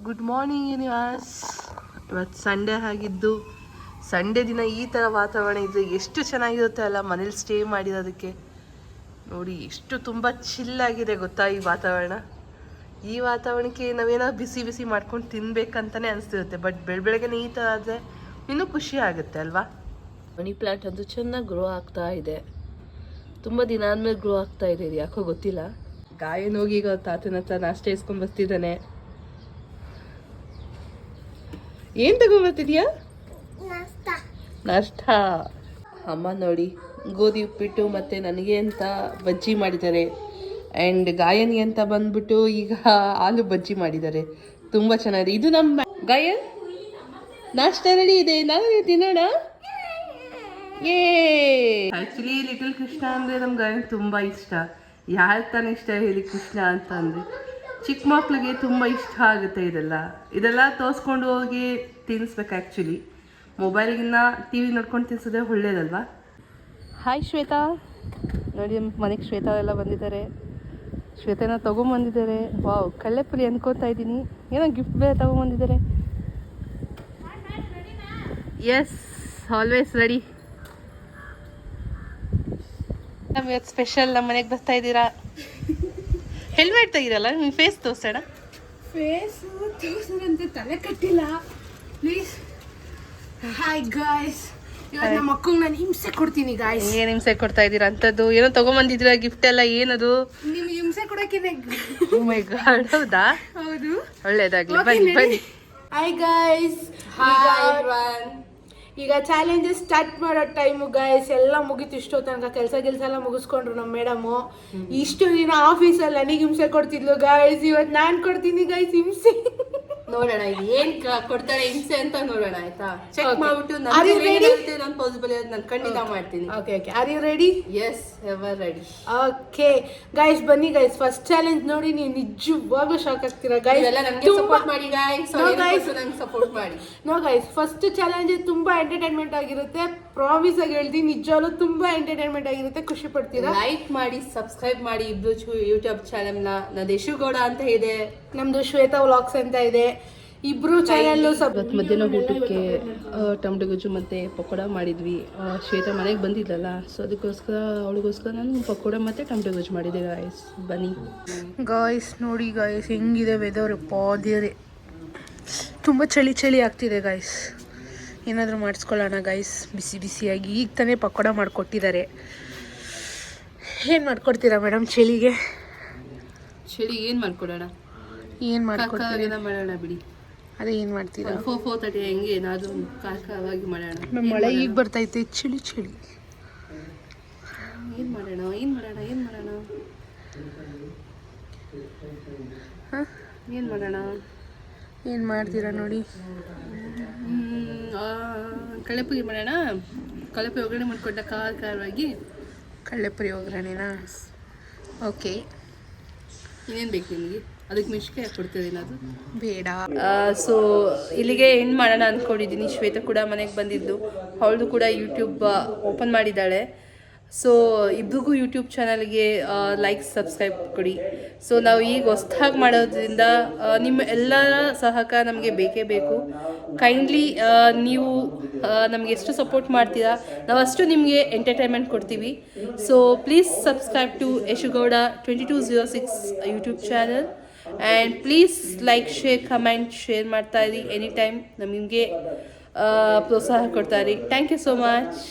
Good morning universe. ಇವತ್ತು Sunday ಆಗಿದ್ದು, Sunday ದಿನ ಈ ಥರ ವಾತಾವರಣ ಇದ್ದರೆ ಎಷ್ಟು ಚೆನ್ನಾಗಿರುತ್ತೆ ಅಲ್ಲ, ಮನೇಲಿ ಸ್ಟೇ ಮಾಡಿರೋದಕ್ಕೆ. ನೋಡಿ ಎಷ್ಟು ತುಂಬ ಚಿಲ್ಲಾಗಿದೆ ಗೊತ್ತಾ ಈ ವಾತಾವರಣ. ಈ ವಾತಾವರಣಕ್ಕೆ ನಾವೇನೋ ಬಿಸಿ ಬಿಸಿ ಮಾಡ್ಕೊಂಡು ತಿನ್ಬೇಕಂತಲೇ ಅನಿಸ್ತಿರುತ್ತೆ. ಬಟ್ ಬೆಳಗ್ಗೆನೇ ಈ ಥರ ಆದರೆ ಇನ್ನೂ ಖುಷಿ ಆಗುತ್ತೆ ಅಲ್ವಾ. ಮನಿ ಪ್ಲಾಂಟ್ ಅಂತೂ ಚೆನ್ನಾಗಿ ಗ್ರೋ ಆಗ್ತಾ ಇದೆ. ತುಂಬ ದಿನ ಆದಮೇಲೆ ಗ್ರೋ ಆಗ್ತಾ ಇದೆ. ಇದು ಯಾಕೋ ಗೊತ್ತಿಲ್ಲ. ಗಾಯನ ಹೋಗಿ ಈಗ ತಾತನ ಹತ್ರ ನಾಷ್ಟ ಇಸ್ಕೊಂಡು ಬರ್ತಿದ್ದಾನೆ. ಏನು ತಗೊಂಬರ್ತಿದ್ಯಾ? ನಾಷ್ಟ. ಅಮ್ಮ ನೋಡಿ ಗೋಧಿ ಉಪ್ಪಿಟ್ಟು ಮತ್ತು ನನಗೆ ಅಂತ ಬಜ್ಜಿ ಮಾಡಿದ್ದಾರೆ. ಆ್ಯಂಡ್ ಗಾಯನಿಗೆ ಅಂತ ಬಂದ್ಬಿಟ್ಟು ಈಗ ಆಲೂ ಬಜ್ಜಿ ಮಾಡಿದ್ದಾರೆ. ತುಂಬ ಚೆನ್ನಾಗಿದೆ. ಇದು ನಮ್ಮ ಗಾಯನ್ ನಾಷ್ಟ ರೆಡಿ ಇದೆ, ನಾನು ತಿನ್ನೋಣ. ಏ ಆ್ಯಕ್ಚುಲಿ ಲಿಟಲ್ ಕೃಷ್ಣ ಅಂದರೆ ನಮ್ಮ ಗಾಯನ್ ತುಂಬ ಇಷ್ಟ. ಯಾರು ತಾನೇ ಇಷ್ಟ ಹೇಳಿ ಕೃಷ್ಣ ಅಂತ ಅಂದರೆ. ಚಿಕ್ಕ ಮಕ್ಳಿಗೆ ತುಂಬ ಇಷ್ಟ ಆಗುತ್ತೆ ಇದೆಲ್ಲ ತೋರಿಸ್ಕೊಂಡು ಹೋಗಿ ತಿನ್ನಿಸ್ಬೇಕು. ಆ್ಯಕ್ಚುಲಿ ಮೊಬೈಲ್ಗಿನ್ನ ಟಿ ವಿ ನೋಡ್ಕೊಂಡು ತಿನ್ಸೋದೇ ಒಳ್ಳೇದಲ್ವಾ. ಹಾಯ್ ಶ್ವೇತಾ. ನೋಡಿ ನಮ್ಮ ಮನೆಗೆ ಶ್ವೇತಾ ಎಲ್ಲ ಬಂದಿದ್ದಾರೆ. ಶ್ವೇತನ ತೊಗೊಂಬಂದಿದ್ದಾರೆ. ವಾವ್, ಕಳ್ಳೆಪುರಿ ಅನ್ಕೋತಾ ಇದ್ದೀನಿ. ಏನೋ ಗಿಫ್ಟ್ ಬೇರೆ ತೊಗೊಂಬಂದಿದ್ದಾರೆ. Yes, always ready. ಇವತ್ತು ಸ್ಪೆಷಲ್ ನಮ್ಮ ಮನೆಗೆ ಬರ್ತಾ ಇದ್ದೀರಾ. ಹೆಲ್ಮೆಟ್ ತೆಗಿರಲ್ಲ, ನಿಮ್ಮ ಫೇಸ್ ತೋರ್ಸೋಣ. ಫೇಸು ತೋರ್ಸೋದಂತೆ ತಲೆ ಕಟ್ಟಿಲ್ಲ ಪ್ಲೀಸ್. ಹಾಯ್ ಗಾಯ್ಸ್, ಇವತ್ತು ನಮ್ಮ ಮಕ್ಕಳಿಗೆ ನಾನು ಹಿಂಸೆ ಕೊಡ್ತೀನಿ ಗಾಯ್ಸ್. ಏನು ಹಿಂಸೆ ಕೊಡ್ತಾ ಇದ್ದೀರಾ? ಅಂಥದ್ದು ಏನೋ ತೊಗೊಂಬಂದಿದ್ದೀರಾ ಗಿಫ್ಟ್ ಎಲ್ಲ. ಏನದು? ನಿಮ್ಗೆ ಹಿಂಸೆ ಕೊಡೋಕೆ. ಓ ಮೈ ಗಾಡ್, ಹೌದಾ? ಹೌದು, ಒಳ್ಳೇದಾಗ್ಲಿ. ಬನ್ನಿ ಬನ್ನಿ. ಹಾಯ್ ಗಾಯ್ಸ್, ಈಗ ಚಾಲೆಂಜಸ್ ಸ್ಟಾರ್ಟ್ ಮಾಡೋ ಟೈಮು ಗಾಯ್ಸ್. ಎಲ್ಲ ಮುಗೀತು ಇಷ್ಟು ತನಕ. ಕೆಲಸ ಎಲ್ಲ ಮುಗಿಸ್ಕೊಂಡ್ರು ನಮ್ಮ ಮೇಡಮು. ಇಷ್ಟು ದಿನ ಆಫೀಸಲ್ಲಿ ನನಗೆ ಹಿಂಸೆ ಕೊಡ್ತಿದ್ಲು ಗಾಯ್ಸ್. ಇವತ್ತು ನಾನು ಕೊಡ್ತೀನಿ ಗಾಯ್ಸ್ ಹಿಂಸೆ. ನೋಡೋಣ ಇದು ಏನ್ ಕೊಡ್ತಾಳೆ ಹಿಂಸೆ ಅಂತ ನೋಡೋಣ. ಆಯ್ತಾ? ಚೆಕ್ ಮಾಡ್ಬಿಟ್ಟು ನಾನು ಪಾಸಿಬಲ್ ನಾನು ಖಂಡಿತ ಮಾಡ್ತೀನಿ. Okay okay, are you ready? Yes, ever ready. Okay guys, ಬನ್ನಿ ಗೈಸ್. ಫಸ್ಟ್ ಚಾಲೆಂಜ್ ನೋಡಿ ನೀವು ನಿಜವಾಗ್ಲೂ ಶಾಕ್ ಆಗ್ತೀರಾ ಗೈಸ್. ನಮಗೆ ಸಪೋರ್ಟ್ ಮಾಡಿ ಗೈಸ್. ನಂಗೆ ಸಪೋರ್ಟ್ ಮಾಡಿ. ನೋ ಗೈಸ್, ಫಸ್ಟ್ ಚಾಲೆಂಜ್ ತುಂಬಾ ಎಂಟರ್ಟೈನ್ಮೆಂಟ್ ಆಗಿರುತ್ತೆ. ಪ್ರಾಮಿಸ್ ಆಗಿ ಹೇಳ್ತೀನಿ, ನಿಜವಾಗ್ಲೂ ತುಂಬಾ ಎಂಟರ್ಟೈನ್ಮೆಂಟ್ ಆಗಿರುತ್ತೆ. ಖುಷಿ ಪಡ್ತೀರಾ? ಲೈಕ್ ಮಾಡಿ, ಸಬ್ಸ್ಕ್ರೈಬ್ ಮಾಡಿ ಇಬ್ರು ಯೂಟ್ಯೂಬ್ ಚಾನೆಲ್ ನ. ನಮ್ದು ಯಶುಗೌಡ ಅಂತ ಇದೆ, ನಮ್ದು ಶ್ವೇತಾ ವ್ಲಾಗ್ಸ್ ಅಂತ ಇದೆ. ಇಬ್ರು ಚಾನೆಲ್. ಇವತ್ತು ಮಧ್ಯಾಹ್ನ ಊಟಕ್ಕೆ ಟೊಮೆಟೊ ಗೊಜ್ಜು ಮತ್ತು ಪಕೋಡ ಮಾಡಿದ್ವಿ. ಶ್ವೇತಾ ಮನೆಗೆ ಬಂದಿದ್ದಲ್ಲ, ಸೊ ಅದಕ್ಕೋಸ್ಕರ ಅವಳಿಗೋಸ್ಕರ ನಾನು ಪಕೋಡ ಮತ್ತು ಟೊಮೆಟೊ ಗೊಜ್ಜು ಮಾಡಿದ್ದೆ ಗಾಯ್ಸ್. ಬನ್ನಿ ಗಾಯ್ಸ್. ನೋಡಿ ಗಾಯ್ಸ್ ಹೆಂಗಿದೆ ವೆದರ್. ಪಾದೇರೆ ತುಂಬ ಚಳಿ ಆಗ್ತಿದೆ ಗಾಯ್ಸ್. ಏನಾದರೂ ಮಾಡಿಸ್ಕೊಳ್ಳೋಣ ಗಾಯ್ಸ್ ಬಿಸಿ ಬಿಸಿಯಾಗಿ. ಈಗ ತಾನೇ ಪಕೋಡ ಮಾಡಿಕೊಟ್ಟಿದ್ದಾರೆ. ಏನು ಮಾಡ್ಕೊಡ್ತೀರಾ ಮೇಡಮ್ ಚಳಿಗೆ? ಏನು ಮಾಡ್ಕೊಡೋಣ? ಏನು ಮಾಡ್ಕೊಡ್ತೀರಾ? ಮಾಡೋಣ ಬಿಡಿ. ಅದೇ ಏನು ಮಾಡ್ತೀರಾ? 4:30 ಹೆಂಗೆ ಏನಾದರೂ ಕಾರವಾಗಿ ಮಾಡೋಣ. ಮಳೆ ಈಗ ಬರ್ತೈತೆ. ಚಳಿ ಏನು ಮಾಡೋಣ? ಹಾಂ, ಏನು ಮಾಡೋಣ? ಏನು ಮಾಡ್ತೀರಾ ನೋಡಿ. ಕಳ್ಳೆಪುರಿ ಮಾಡೋಣ. ಕಳ್ಳೆಪುರಿ ಒಗ್ಗರಣೆ ಮಾಡಿಕೊಟ್ಟ ಖಾರವಾಗಿ. ಕಳ್ಳೆಪುರಿ ಒಗ್ಗರಣೆನಾ? ಓಕೆ. ಇನ್ನೇನು ಬೇಕು ನಿಮಗೆ? ಅದಕ್ಕೆ ಮೆಣಸಿನ್ಕಾಯಿ ಕೊಡ್ತೀರಿ ಏನಾದರೂ? ಬೇಡ. ಸೊ ಇಲ್ಲಿಗೆ ಎಂಡ್ ಮಾಡೋಣ ಅಂದ್ಕೊಂಡಿದ್ದೀನಿ. ಶ್ವೇತಾ ಕೂಡ ಮನೆಗೆ ಬಂದಿದ್ದು. ಅವಳದು ಕೂಡ ಯೂಟ್ಯೂಬ್ ಓಪನ್ ಮಾಡಿದ್ದಾಳೆ. ಸೊ ಇಬ್ರಿಗೂ ಯೂಟ್ಯೂಬ್ ಚಾನಲ್ಗೆ ಲೈಕ್ ಸಬ್ಸ್ಕ್ರೈಬ್ ಕೊಡಿ. ಸೊ ನಾವು ಈಗ ಹೊಸ್ದಾಗಿ ಮಾಡೋದ್ರಿಂದ ನಿಮ್ಮ ಎಲ್ಲರ ಸಹಕಾರ ನಮಗೆ ಬೇಕೇ ಬೇಕು. ಕೈಂಡ್ಲಿ ನೀವು ನಮಗೆ ಎಷ್ಟು ಸಪೋರ್ಟ್ ಮಾಡ್ತೀರಾ, ನಾವು ಅಷ್ಟು ನಿಮಗೆ ಎಂಟರ್ಟೈನ್ಮೆಂಟ್ ಕೊಡ್ತೀವಿ. So please subscribe to Yashu Gowda 2206 YouTube channel. And please like, share, comment, share ಮಾಡ್ತಾ ಇರಿ. ಎನಿ ಟೈಮ್ ನಮಗೆ ಪ್ರೋತ್ಸಾಹ ಕೊಡ್ತಾ ಇರಿ. Thank you so much.